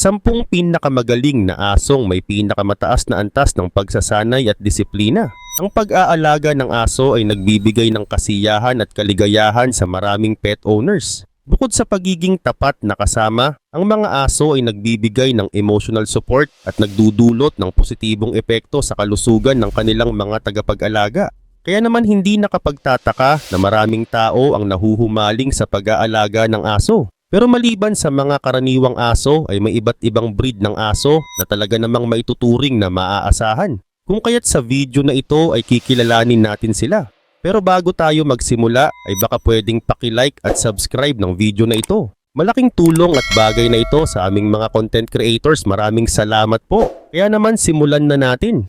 10 pinakamagaling na asong may pinakamataas na antas ng pagsasanay at disiplina. Ang pag-aalaga ng aso ay nagbibigay ng kasiyahan at kaligayahan sa maraming pet owners. Bukod sa pagiging tapat na kasama, ang mga aso ay nagbibigay ng emotional support at nagdudulot ng positibong epekto sa kalusugan ng kanilang mga tagapag-alaga. Kaya naman hindi nakapagtataka na maraming tao ang nahuhumaling sa pag-aalaga ng aso. Pero maliban sa mga karaniwang aso ay may iba't ibang breed ng aso na talaga namang maituturing na maaasahan. Kung kaya't sa video na ito ay kikilalanin natin sila. Pero bago tayo magsimula ay baka pwedeng paki-like at subscribe ng video na ito. Malaking tulong at bagay na ito sa aming mga content creators. Maraming salamat po. Kaya naman simulan na natin.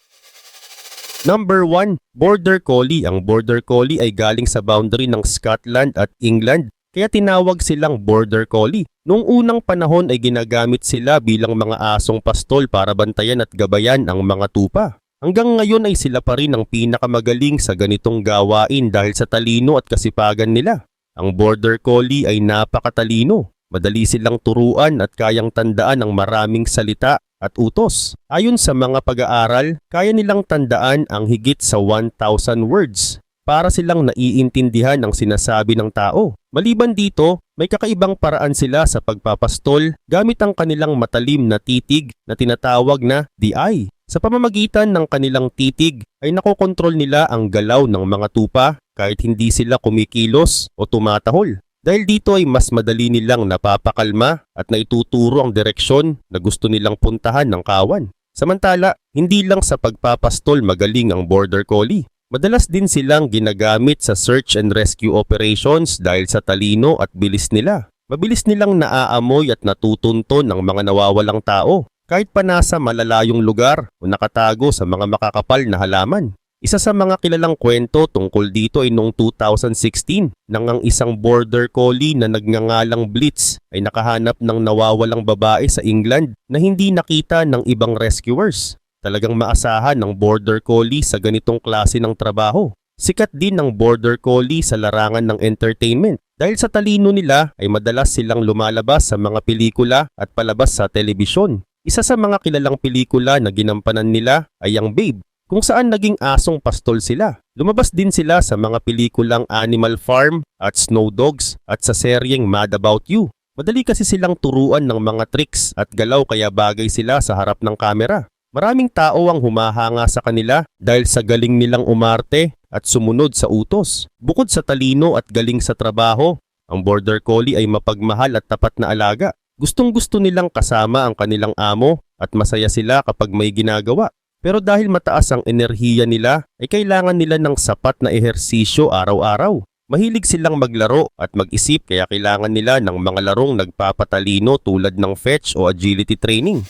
Number 1, Border Collie. Ang Border Collie ay galing sa boundary ng Scotland at England. Kaya tinawag silang Border Collie. Noong unang panahon ay ginagamit sila bilang mga asong pastol para bantayan at gabayan ang mga tupa. Hanggang ngayon ay sila pa rin ang pinakamagaling sa ganitong gawain dahil sa talino at kasipagan nila. Ang Border Collie ay napakatalino. Madali silang turuan at kayang tandaan ang maraming salita at utos. Ayon sa mga pag-aaral, kaya nilang tandaan ang higit sa 1,000 words para silang naiintindihan ang sinasabi ng tao. Maliban dito, may kakaibang paraan sila sa pagpapastol gamit ang kanilang matalim na titig na tinatawag na the eye. Sa pamamagitan ng kanilang titig ay nakokontrol nila ang galaw ng mga tupa kahit hindi sila kumikilos o tumatahol. Dahil dito ay mas madali nilang napapakalma at naituturo ang direksyon na gusto nilang puntahan ng kawan. Samantala, hindi lang sa pagpapastol magaling ang Border Collie. Madalas din silang ginagamit sa search and rescue operations dahil sa talino at bilis nila. Mabilis nilang naaamoy at natutunton ang mga nawawalang tao kahit pa nasa malalayong lugar o nakatago sa mga makakapal na halaman. Isa sa mga kilalang kwento tungkol dito ay noong 2016 nang ang isang Border Collie na nagngangalang Blitz ay nakahanap ng nawawalang babae sa England na hindi nakita ng ibang rescuers. Talagang maasahan ng Border Collie sa ganitong klase ng trabaho. Sikat din ng Border Collie sa larangan ng entertainment. Dahil sa talino nila ay madalas silang lumalabas sa mga pelikula at palabas sa telebisyon. Isa sa mga kilalang pelikula na ginampanan nila ay ang Babe, kung saan naging asong pastol sila. Lumabas din sila sa mga pelikulang Animal Farm at Snow Dogs at sa seryeng Mad About You. Madali kasi silang turuan ng mga tricks at galaw kaya bagay sila sa harap ng kamera. Maraming tao ang humahanga sa kanila dahil sa galing nilang umarte at sumunod sa utos. Bukod sa talino at galing sa trabaho, ang Border Collie ay mapagmahal at tapat na alaga. Gustong-gusto nilang kasama ang kanilang amo at masaya sila kapag may ginagawa. Pero dahil mataas ang enerhiya nila, ay kailangan nila ng sapat na ehersisyo araw-araw. Mahilig silang maglaro at mag-isip kaya kailangan nila ng mga larong nagpapatalino tulad ng fetch o agility training.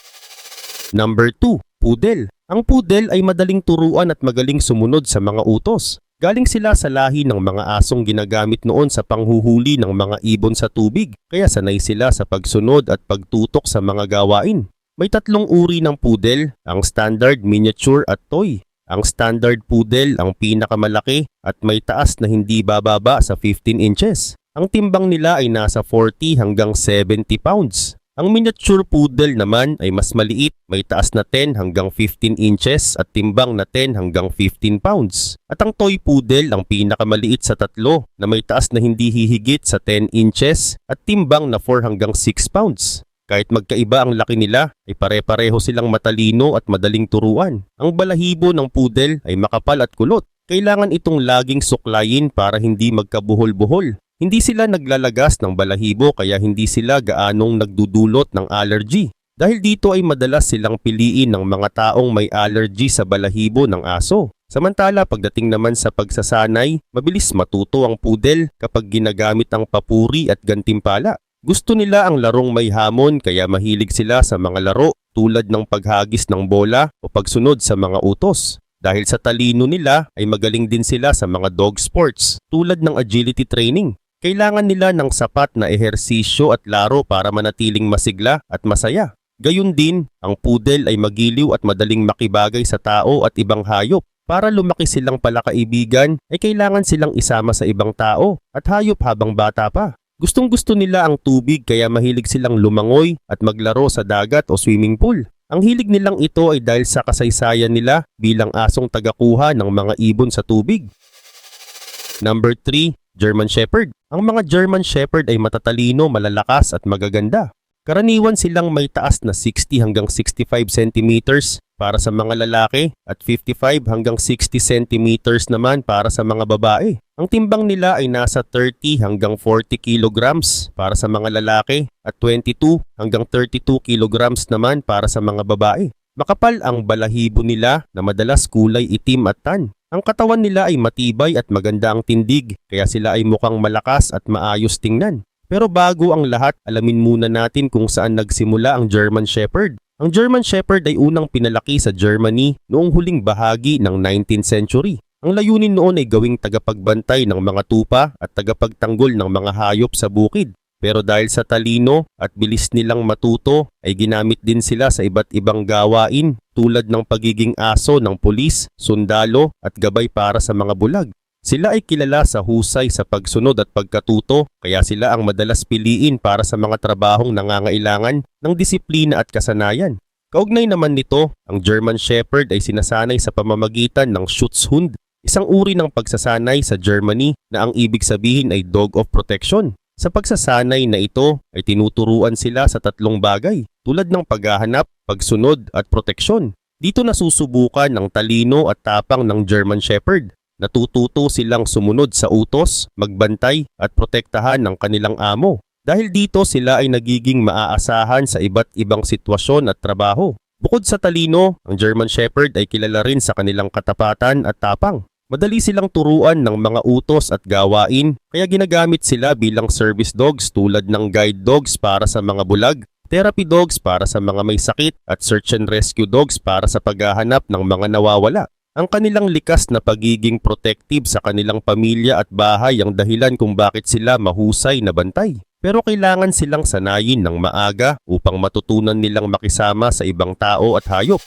Number 2. Poodle. Ang poodle ay madaling turuan at magaling sumunod sa mga utos. Galing sila sa lahi ng mga asong ginagamit noon sa panghuhuli ng mga ibon sa tubig, kaya sanay sila sa pagsunod at pagtutok sa mga gawain. May 3 uri ng poodle, ang standard, miniature at toy. Ang standard poodle ang pinakamalaki at may taas na hindi bababa sa 15 inches. Ang timbang nila ay nasa 40 hanggang 70 pounds. Ang miniature poodle naman ay mas maliit, may taas na 10 hanggang 15 inches at timbang na 10 hanggang 15 pounds. At ang toy poodle ang pinakamaliit sa 3 na may taas na hindi hihigit sa 10 inches at timbang na 4 hanggang 6 pounds. Kahit magkaiba ang laki nila, ay pare-pareho silang matalino at madaling turuan. Ang balahibo ng poodle ay makapal at kulot. Kailangan itong laging suklayin para hindi magkabuhol-buhol. Hindi sila naglalagas ng balahibo kaya hindi sila gaanong nagdudulot ng allergy. Dahil dito ay madalas silang piliin ng mga taong may allergy sa balahibo ng aso. Samantala pagdating naman sa pagsasanay, mabilis matuto ang poodle kapag ginagamit ang papuri at gantimpala. Gusto nila ang larong may hamon kaya mahilig sila sa mga laro tulad ng paghagis ng bola o pagsunod sa mga utos. Dahil sa talino nila ay magaling din sila sa mga dog sports tulad ng agility training. Kailangan nila ng sapat na ehersisyo at laro para manatiling masigla at masaya. Gayun din, ang poodle ay magiliw at madaling makibagay sa tao at ibang hayop. Para lumaki silang palakaibigan ay kailangan silang isama sa ibang tao at hayop habang bata pa. Gustong-gusto nila ang tubig kaya mahilig silang lumangoy at maglaro sa dagat o swimming pool. Ang hilig nilang ito ay dahil sa kasaysayan nila bilang asong tagakuha ng mga ibon sa tubig. Number 3, German Shepherd. Ang mga German Shepherd ay matatalino, malalakas at magaganda. Karaniwan silang may taas na 60 hanggang 65 centimeters para sa mga lalaki at 55 hanggang 60 centimeters naman para sa mga babae. Ang timbang nila ay nasa 30 hanggang 40 kilograms para sa mga lalaki at 22 hanggang 32 kilograms naman para sa mga babae. Makapal ang balahibo nila na madalas kulay itim at tan. Ang katawan nila ay matibay at maganda ang tindig kaya sila ay mukhang malakas at maayos tingnan. Pero bago ang lahat, alamin muna natin kung saan nagsimula ang German Shepherd. Ang German Shepherd ay unang pinalaki sa Germany noong huling bahagi ng 19th century. Ang layunin noon ay gawing tagapagbantay ng mga tupa at tagapagtanggol ng mga hayop sa bukid. Pero dahil sa talino at bilis nilang matuto, ay ginamit din sila sa iba't ibang gawain tulad ng pagiging aso ng pulis, sundalo at gabay para sa mga bulag. Sila ay kilala sa husay sa pagsunod at pagkatuto kaya sila ang madalas piliin para sa mga trabahong nangangailangan ng disiplina at kasanayan. Kaugnay naman nito, ang German Shepherd ay sinasanay sa pamamagitan ng Schutzhund, isang uri ng pagsasanay sa Germany na ang ibig sabihin ay dog of protection. Sa pagsasanay na ito ay tinuturuan sila sa tatlong bagay tulad ng paghahanap, pagsunod at proteksyon. Dito nasusubukan ang talino at tapang ng German Shepherd. Natututo silang sumunod sa utos, magbantay at protektahan ng kanilang amo. Dahil dito sila ay nagiging maaasahan sa iba't ibang sitwasyon at trabaho. Bukod sa talino, ang German Shepherd ay kilala rin sa kanilang katapatan at tapang. Madali silang turuan ng mga utos at gawain kaya ginagamit sila bilang service dogs tulad ng guide dogs para sa mga bulag, therapy dogs para sa mga may sakit at search and rescue dogs para sa paghahanap ng mga nawawala. Ang kanilang likas na pagiging protective sa kanilang pamilya at bahay ang dahilan kung bakit sila mahusay na bantay. Pero kailangan silang sanayin ng maaga upang matutunan nilang makisama sa ibang tao at hayop.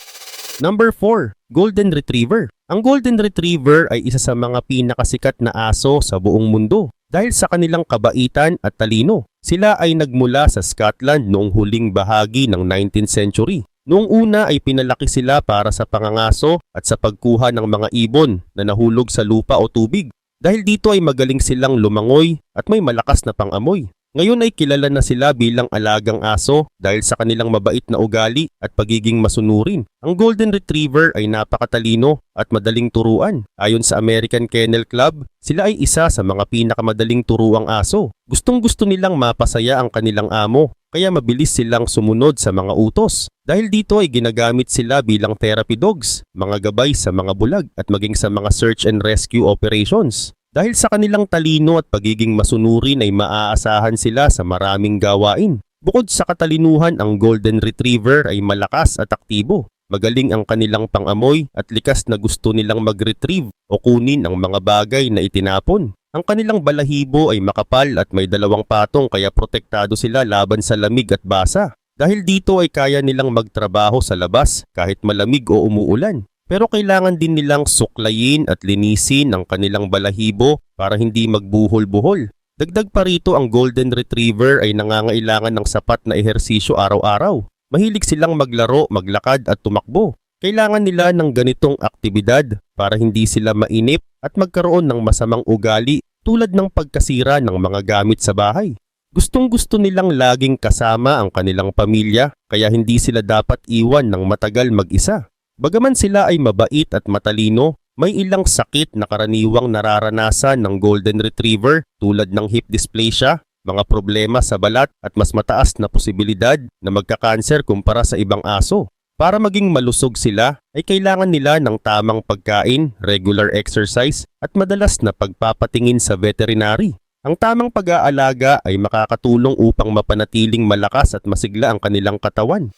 Number 4, Golden Retriever. Ang Golden Retriever ay isa sa mga pinakasikat na aso sa buong mundo dahil sa kanilang kabaitan at talino. Sila ay nagmula sa Scotland noong huling bahagi ng 19th century. Noong una ay pinalaki sila para sa pangangaso at sa pagkuha ng mga ibon na nahulog sa lupa o tubig. Dahil dito ay magaling silang lumangoy at may malakas na pangamoy. Ngayon ay kilala na sila bilang alagang aso dahil sa kanilang mabait na ugali at pagiging masunurin. Ang Golden Retriever ay napakatalino at madaling turuan. Ayon sa American Kennel Club, sila ay isa sa mga pinakamadaling turuang aso. Gustong-gusto nilang mapasaya ang kanilang amo, kaya mabilis silang sumunod sa mga utos. Dahil dito ay ginagamit sila bilang therapy dogs, mga gabay sa mga bulag at maging sa mga search and rescue operations. Dahil sa kanilang talino at pagiging masunurin ay maaasahan sila sa maraming gawain. Bukod sa katalinuhan, ang Golden Retriever ay malakas at aktibo. Magaling ang kanilang pangamoy at likas na gusto nilang mag-retrieve o kunin ang mga bagay na itinapon. Ang kanilang balahibo ay makapal at may dalawang patong kaya protektado sila laban sa lamig at basa. Dahil dito ay kaya nilang magtrabaho sa labas kahit malamig o umuulan. Pero kailangan din nilang suklayin at linisin ang kanilang balahibo para hindi magbuhol-buhol. Dagdag pa rito, ang Golden Retriever ay nangangailangan ng sapat na ehersisyo araw-araw. Mahilig silang maglaro, maglakad at tumakbo. Kailangan nila ng ganitong aktibidad para hindi sila mainip at magkaroon ng masamang ugali tulad ng pagkasira ng mga gamit sa bahay. Gustong-gusto nilang laging kasama ang kanilang pamilya kaya hindi sila dapat iwan ng matagal mag-isa. Bagaman sila ay mabait at matalino, may ilang sakit na karaniwang nararanasan ng Golden Retriever tulad ng hip dysplasia, mga problema sa balat at mas mataas na posibilidad na magka-cancer kumpara sa ibang aso. Para maging malusog sila ay kailangan nila ng tamang pagkain, regular exercise at madalas na pagpapatingin sa veterinary. Ang tamang pag-aalaga ay makakatulong upang mapanatiling malakas at masigla ang kanilang katawan.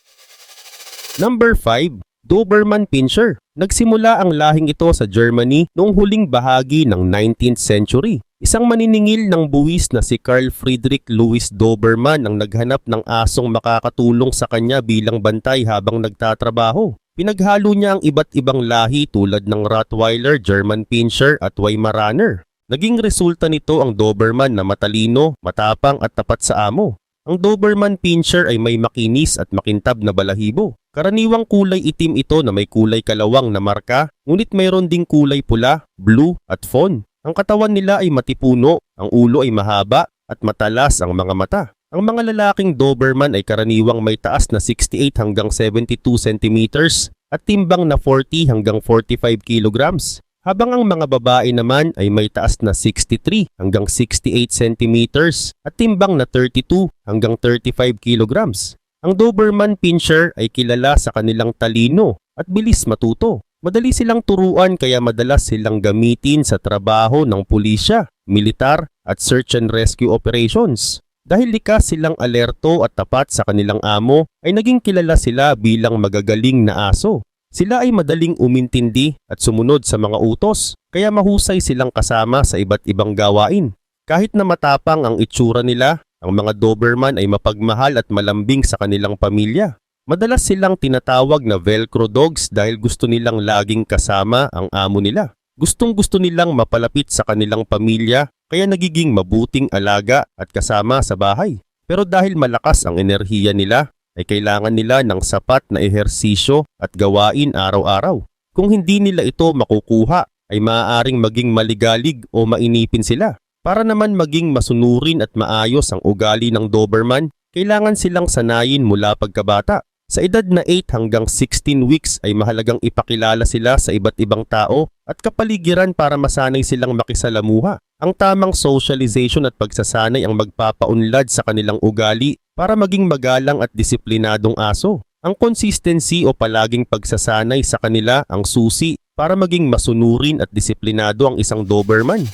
Number 5, Doberman Pinscher. Nagsimula ang lahing ito sa Germany noong huling bahagi ng 19th century. Isang maniningil ng buwis na si Carl Friedrich Louis Doberman ang naghanap ng asong makakatulong sa kanya bilang bantay habang nagtatrabaho. Pinaghalo niya ang iba't ibang lahi tulad ng Rottweiler, German Pinscher at Weimaraner. Naging resulta nito ang Doberman na matalino, matapang at tapat sa amo. Ang Doberman Pinscher ay may makinis at makintab na balahibo. Karaniwang kulay itim ito na may kulay kalawang na marka, ngunit mayroon ding kulay pula, blue at fawn. Ang katawan nila ay matipuno, ang ulo ay mahaba at matalas ang mga mata. Ang mga lalaking Doberman ay karaniwang may taas na 68 hanggang 72 centimeters at timbang na 40 hanggang 45 kilograms. Habang ang mga babae naman ay may taas na 63 hanggang 68 centimeters at timbang na 32 hanggang 35 kilograms. Ang Doberman Pinscher ay kilala sa kanilang talino at bilis matuto. Madali silang turuan kaya madalas silang gamitin sa trabaho ng pulisya, militar at search and rescue operations. Dahil likas silang alerto at tapat sa kanilang amo, ay naging kilala sila bilang magagaling na aso. Sila ay madaling umintindi at sumunod sa mga utos, kaya mahusay silang kasama sa iba't ibang gawain. Kahit na matapang ang itsura nila, ang mga Doberman ay mapagmahal at malambing sa kanilang pamilya. Madalas silang tinatawag na Velcro Dogs dahil gusto nilang laging kasama ang amo nila. Gustong-gusto nilang mapalapit sa kanilang pamilya, kaya nagiging mabuting alaga at kasama sa bahay. Pero dahil malakas ang enerhiya nila, ay kailangan nila ng sapat na ehersisyo at gawain araw-araw. Kung hindi nila ito makukuha, ay maaaring maging maligalig o mainipin sila. Para naman maging masunurin at maayos ang ugali ng Doberman, kailangan silang sanayin mula pagkabata. Sa edad na 8 hanggang 16 weeks ay mahalagang ipakilala sila sa iba't ibang tao at kapaligiran para masanay silang makisalamuha. Ang tamang socialization at pagsasanay ang magpapaunlad sa kanilang ugali para maging magalang at disiplinadong aso. Ang consistency o palaging pagsasanay sa kanila ang susi para maging masunurin at disiplinado ang isang Doberman.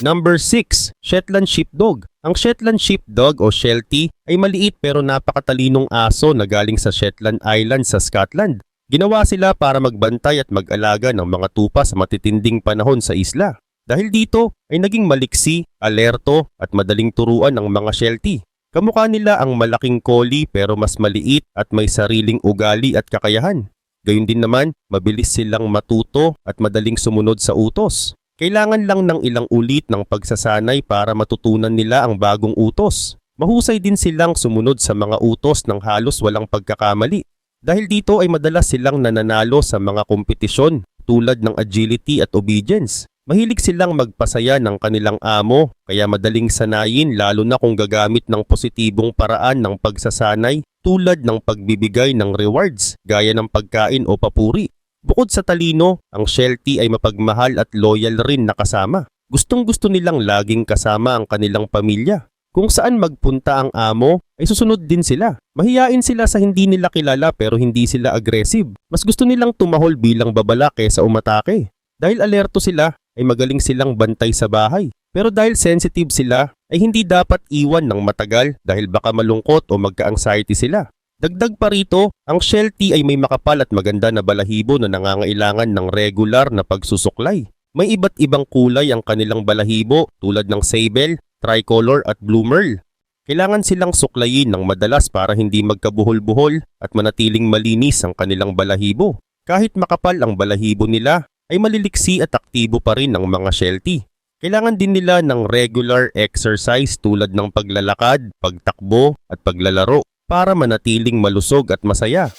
Number 6. Shetland Sheepdog. Ang Shetland Sheepdog o Sheltie ay maliit pero napakatalinong aso na galing sa Shetland Islands sa Scotland. Ginawa sila para magbantay at mag-alaga ng mga tupa sa matitinding panahon sa isla. Dahil dito ay naging maliksi, alerto at madaling turuan ang mga Sheltie. Kamukha nila ang malaking collie pero mas maliit at may sariling ugali at kakayahan. Gayun din naman, mabilis silang matuto at madaling sumunod sa utos. Kailangan lang ng ilang ulit ng pagsasanay para matutunan nila ang bagong utos. Mahusay din silang sumunod sa mga utos ng halos walang pagkakamali. Dahil dito ay madalas silang nananalo sa mga kompetisyon tulad ng agility at obedience. Mahilig silang magpasaya ng kanilang amo kaya madaling sanayin lalo na kung gagamit ng positibong paraan ng pagsasanay tulad ng pagbibigay ng rewards gaya ng pagkain o papuri. Bukod sa talino, ang Sheltie ay mapagmahal at loyal rin na kasama. Gustong-gusto nilang laging kasama ang kanilang pamilya. Kung saan magpunta ang amo, ay susunod din sila. Mahiyain sila sa hindi nila kilala pero hindi sila aggressive. Mas gusto nilang tumahol bilang babala kaysa umatake. Dahil alerto sila, ay magaling silang bantay sa bahay. Pero dahil sensitive sila, ay hindi dapat iwan ng matagal dahil baka malungkot o magka-anxiety sila. Dagdag pa rito, ang Sheltie ay may makapal at maganda na balahibo na nangangailangan ng regular na pagsusuklay. May iba't ibang kulay ang kanilang balahibo tulad ng sable, tricolor at blue merle. Kailangan silang suklayin ng madalas para hindi magkabuhol-buhol at manatiling malinis ang kanilang balahibo. Kahit makapal ang balahibo nila, ay maliliksi at aktibo pa rin ang mga Sheltie. Kailangan din nila ng regular exercise tulad ng paglalakad, pagtakbo at paglalaro para manatiling malusog at masaya.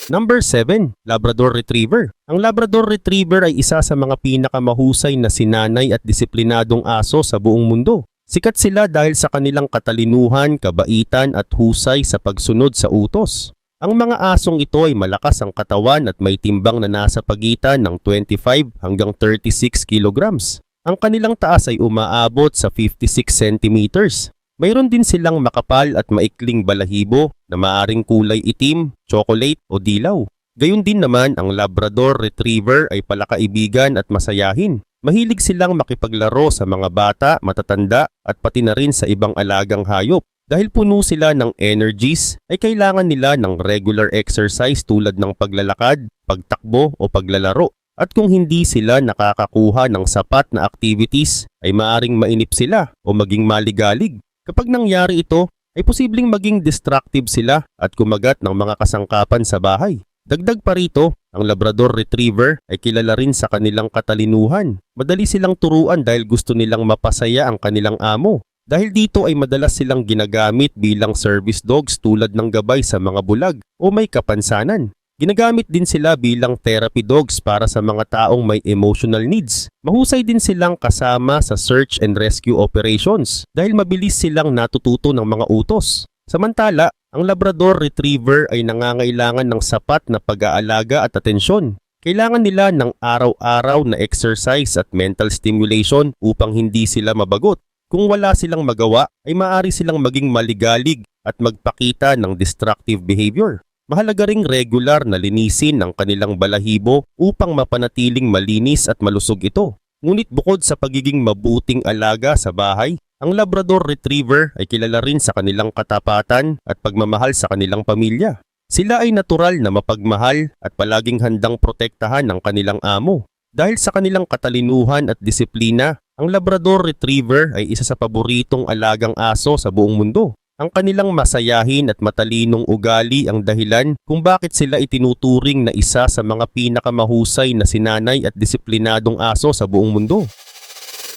Number 7. Labrador Retriever. Ang Labrador Retriever ay isa sa mga pinakamahusay na sinanay at disiplinadong aso sa buong mundo. Sikat sila dahil sa kanilang katalinuhan, kabaitan at husay sa pagsunod sa utos. Ang mga asong ito ay malakas ang katawan at may timbang na nasa pagitan ng 25 hanggang 36 kilograms. Ang kanilang taas ay umaabot sa 56 centimeters. Mayroon din silang makapal at maikling balahibo na maaring kulay itim, chocolate o dilaw. Gayun din naman ang Labrador Retriever ay palakaibigan at masayahin. Mahilig silang makipaglaro sa mga bata, matatanda at pati na rin sa ibang alagang hayop. Dahil puno sila ng energies, ay kailangan nila ng regular exercise tulad ng paglalakad, pagtakbo o paglalaro. At kung hindi sila nakakakuha ng sapat na activities, ay maaring mainip sila o maging maligalig. Kapag nangyari ito, ay posibleng maging destructive sila at kumagat ng mga kasangkapan sa bahay. Dagdag pa rito, ang Labrador Retriever ay kilala rin sa kanilang katalinuhan. Madali silang turuan dahil gusto nilang mapasaya ang kanilang amo. Dahil dito ay madalas silang ginagamit bilang service dogs tulad ng gabay sa mga bulag o may kapansanan. Ginagamit din sila bilang therapy dogs para sa mga taong may emotional needs. Mahusay din silang kasama sa search and rescue operations dahil mabilis silang natututo ng mga utos. Samantala, ang Labrador Retriever ay nangangailangan ng sapat na pag-aalaga at atensyon. Kailangan nila ng araw-araw na exercise at mental stimulation upang hindi sila mabagot. Kung wala silang magawa, ay maaari silang maging maligalig at magpakita ng destructive behavior. Mahalaga ring regular na linisin ang kanilang balahibo upang mapanatiling malinis at malusog ito. Ngunit bukod sa pagiging mabuting alaga sa bahay, ang Labrador Retriever ay kilala rin sa kanilang katapatan at pagmamahal sa kanilang pamilya. Sila ay natural na mapagmahal at palaging handang protektahan ang kanilang amo. Dahil sa kanilang katalinuhan at disiplina, ang Labrador Retriever ay isa sa paboritong alagang aso sa buong mundo. Ang kanilang masayahin at matalinong ugali ang dahilan kung bakit sila itinuturing na isa sa mga pinakamahusay na sinanay at disiplinadong aso sa buong mundo.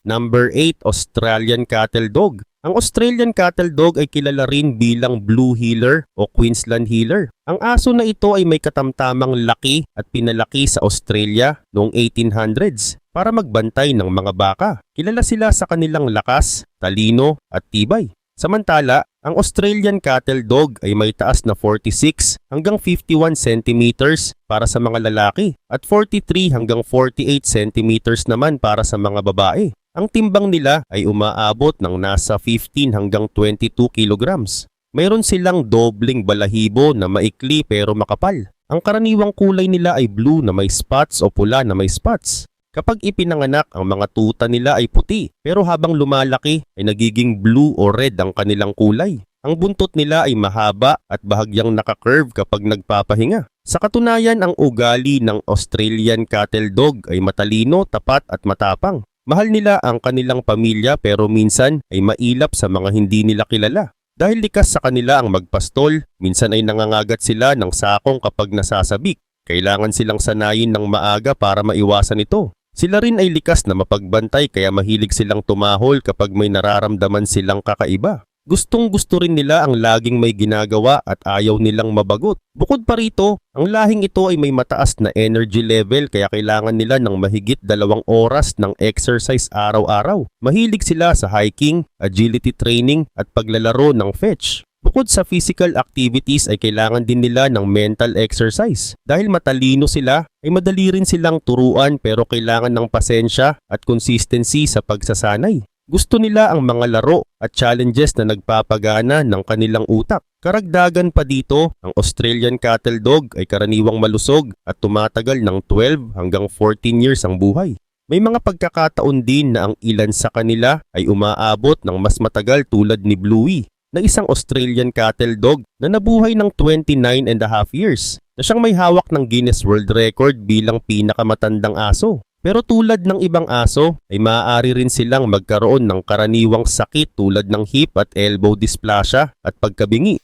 Number 8, Australian Cattle Dog. Ang Australian Cattle Dog ay kilala rin bilang Blue Heeler o Queensland Heeler. Ang aso na ito ay may katamtamang laki at pinalaki sa Australia noong 1800s para magbantay ng mga baka. Kilala sila sa kanilang lakas, talino at tibay. Samantala, ang Australian Cattle Dog ay may taas na 46 hanggang 51 centimeters para sa mga lalaki at 43 hanggang 48 centimeters naman para sa mga babae. Ang timbang nila ay umaabot ng nasa 15 hanggang 22 kilograms. Mayroon silang dobling balahibo na maikli pero makapal. Ang karaniwang kulay nila ay blue na may spots o pula na may spots. Kapag ipinanganak, ang mga tuta nila ay puti, pero habang lumalaki ay nagiging blue o red ang kanilang kulay. Ang buntot nila ay mahaba at bahagyang naka-curve kapag nagpapahinga. Sa katunayan, ang ugali ng Australian Cattle Dog ay matalino, tapat at matapang. Mahal nila ang kanilang pamilya pero minsan ay mailap sa mga hindi nila kilala. Dahil likas sa kanila ang magpastol, minsan ay nangangagat sila ng sakong kapag nasasabik. Kailangan silang sanayin ng maaga para maiwasan ito. Sila rin ay likas na mapagbantay kaya mahilig silang tumahol kapag may nararamdaman silang kakaiba. Gustong-gusto rin nila ang laging may ginagawa at ayaw nilang mabagot. Bukod pa rito, ang lahing ito ay may mataas na energy level kaya kailangan nila ng mahigit 2 oras ng exercise araw-araw. Mahilig sila sa hiking, agility training at paglalaro ng fetch. Bukod sa physical activities ay kailangan din nila ng mental exercise. Dahil matalino sila, ay madali rin silang turuan pero kailangan ng pasensya at consistency sa pagsasanay. Gusto nila ang mga laro at challenges na nagpapagana ng kanilang utak. Karagdagan pa dito, ang Australian Cattle Dog ay karaniwang malusog at tumatagal ng 12 hanggang 14 years ang buhay. May mga pagkakataon din na ang ilan sa kanila ay umaabot ng mas matagal tulad ni Bluey, na isang Australian Cattle Dog na nabuhay ng 29 and a half years na siyang may hawak ng Guinness World Record bilang pinakamatandang aso. Pero tulad ng ibang aso ay maaari rin silang magkaroon ng karaniwang sakit tulad ng hip at elbow dysplasia at pagkabingi.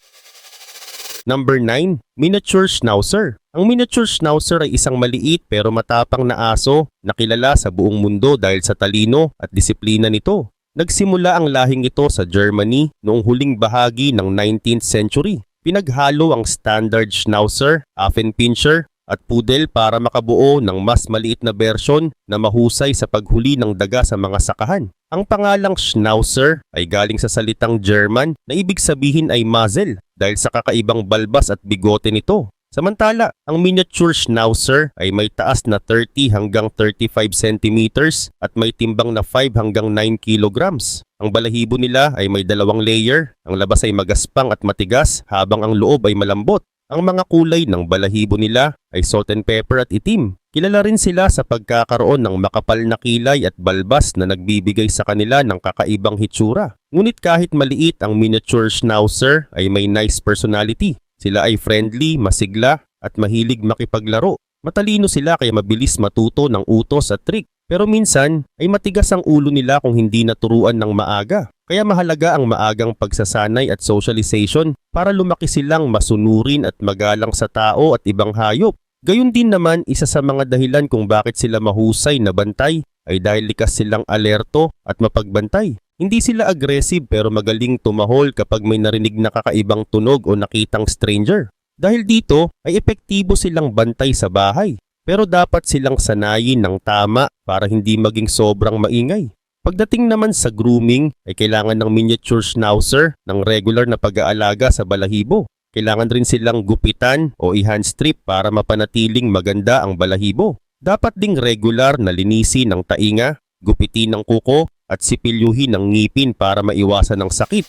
Number 9, Miniature Schnauzer. Ang Miniature Schnauzer ay isang maliit pero matapang na aso na kilala sa buong mundo dahil sa talino at disiplina nito. Nagsimula ang lahing ito sa Germany noong huling bahagi ng 19th century. Pinaghalo ang Standard Schnauzer, Affenpinscher at Poodle para makabuo ng mas maliit na bersyon na mahusay sa paghuli ng daga sa mga sakahan. Ang pangalang Schnauzer ay galing sa salitang German na ibig sabihin ay muzzle dahil sa kakaibang balbas at bigote nito. Samantala, ang Miniature Schnauzer ay may taas na 30 hanggang 35 centimeters at may timbang na 5 hanggang 9 kilograms. Ang balahibo nila ay may 2 layer, ang labas ay magaspang at matigas habang ang loob ay malambot. Ang mga kulay ng balahibo nila ay salt and pepper at itim. Kilala rin sila sa pagkakaroon ng makapal na kilay at balbas na nagbibigay sa kanila ng kakaibang hitsura. Ngunit kahit maliit ang Miniature Schnauzer ay may nice personality. Sila ay friendly, masigla at mahilig makipaglaro. Matalino sila kaya mabilis matuto ng utos at trick. Pero minsan ay matigas ang ulo nila kung hindi naturuan ng maaga. Kaya mahalaga ang maagang pagsasanay at socialization para lumaki silang masunurin at magalang sa tao at ibang hayop. Gayun din naman, isa sa mga dahilan kung bakit sila mahusay na bantay ay dahil likas silang alerto at mapagbantay. Hindi sila aggressive pero magaling tumahol kapag may narinig na kakaibang tunog o nakitang stranger. Dahil dito ay epektibo silang bantay sa bahay. Pero dapat silang sanayin ng tama para hindi maging sobrang maingay. Pagdating naman sa grooming ay kailangan ng miniature schnauzer ng regular na pag-aalaga sa balahibo. Kailangan rin silang gupitan o i-hand strip para mapanatiling maganda ang balahibo. Dapat ding regular na linisin ng tainga, gupitin ng kuko at sipilyuhin ng ngipin para maiwasan ang sakit.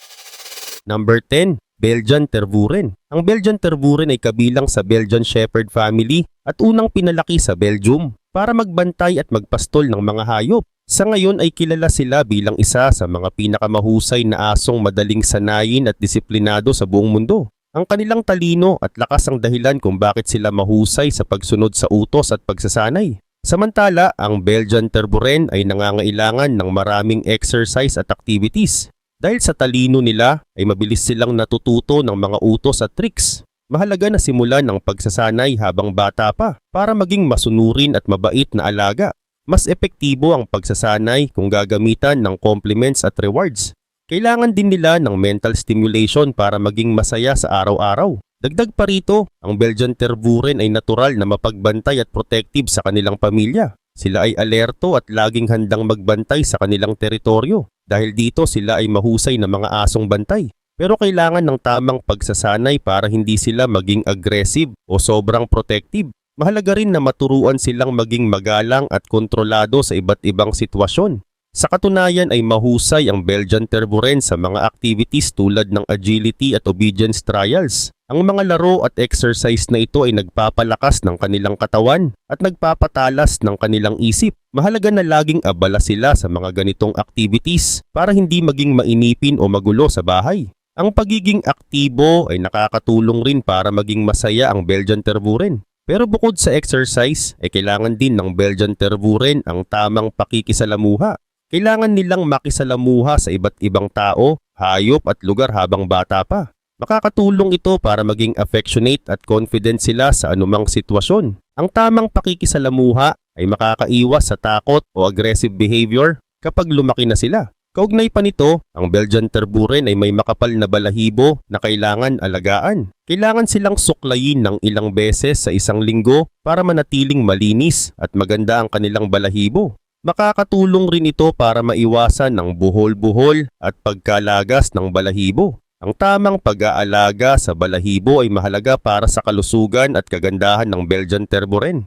Number 10. Belgian Tervuren. Ang Belgian Tervuren ay kabilang sa Belgian Shepherd family at unang pinalaki sa Belgium para magbantay at magpastol ng mga hayop. Sa ngayon ay kilala sila bilang isa sa mga pinakamahusay na asong madaling sanayin at disiplinado sa buong mundo. Ang kanilang talino at lakas ang dahilan kung bakit sila mahusay sa pagsunod sa utos at pagsasanay. Samantala, ang Belgian Tervuren ay nangangailangan ng maraming exercise at activities. Dahil sa talino nila ay mabilis silang natututo ng mga utos at tricks. Mahalaga na simulan ng pagsasanay habang bata pa para maging masunurin at mabait na alaga. Mas epektibo ang pagsasanay kung gagamitan ng compliments at rewards. Kailangan din nila ng mental stimulation para maging masaya sa araw-araw. Dagdag pa rito, ang Belgian Tervuren ay natural na mapagbantay at protective sa kanilang pamilya. Sila ay alerto at laging handang magbantay sa kanilang teritoryo. Dahil dito sila ay mahusay na mga asong bantay. Pero kailangan ng tamang pagsasanay para hindi sila maging aggressive o sobrang protective. Mahalaga rin na maturuan silang maging magalang at kontrolado sa iba't ibang sitwasyon. Sa katunayan ay mahusay ang Belgian Tervuren sa mga activities tulad ng agility at obedience trials. Ang mga laro at exercise na ito ay nagpapalakas ng kanilang katawan at nagpapatalas ng kanilang isip. Mahalaga na laging abala sila sa mga ganitong activities para hindi maging mainipin o magulo sa bahay. Ang pagiging aktibo ay nakakatulong rin para maging masaya ang Belgian Tervuren. Pero bukod sa exercise, ay kailangan din ng Belgian Tervuren ang tamang pakikisalamuha. Kailangan nilang makisalamuha sa iba't ibang tao, hayop at lugar habang bata pa. Makakatulong ito para maging affectionate at confident sila sa anumang sitwasyon. Ang tamang pakikisalamuha ay makakaiwas sa takot o aggressive behavior kapag lumaki na sila. Kaugnay pa nito, ang Belgian Tervuren ay may makapal na balahibo na kailangan alagaan. Kailangan silang suklayin ng ilang beses sa isang linggo para manatiling malinis at maganda ang kanilang balahibo. Makakatulong rin ito para maiwasan ng buhol-buhol at pagkalagas ng balahibo. Ang tamang pag-aalaga sa balahibo ay mahalaga para sa kalusugan at kagandahan ng Belgian Tervuren.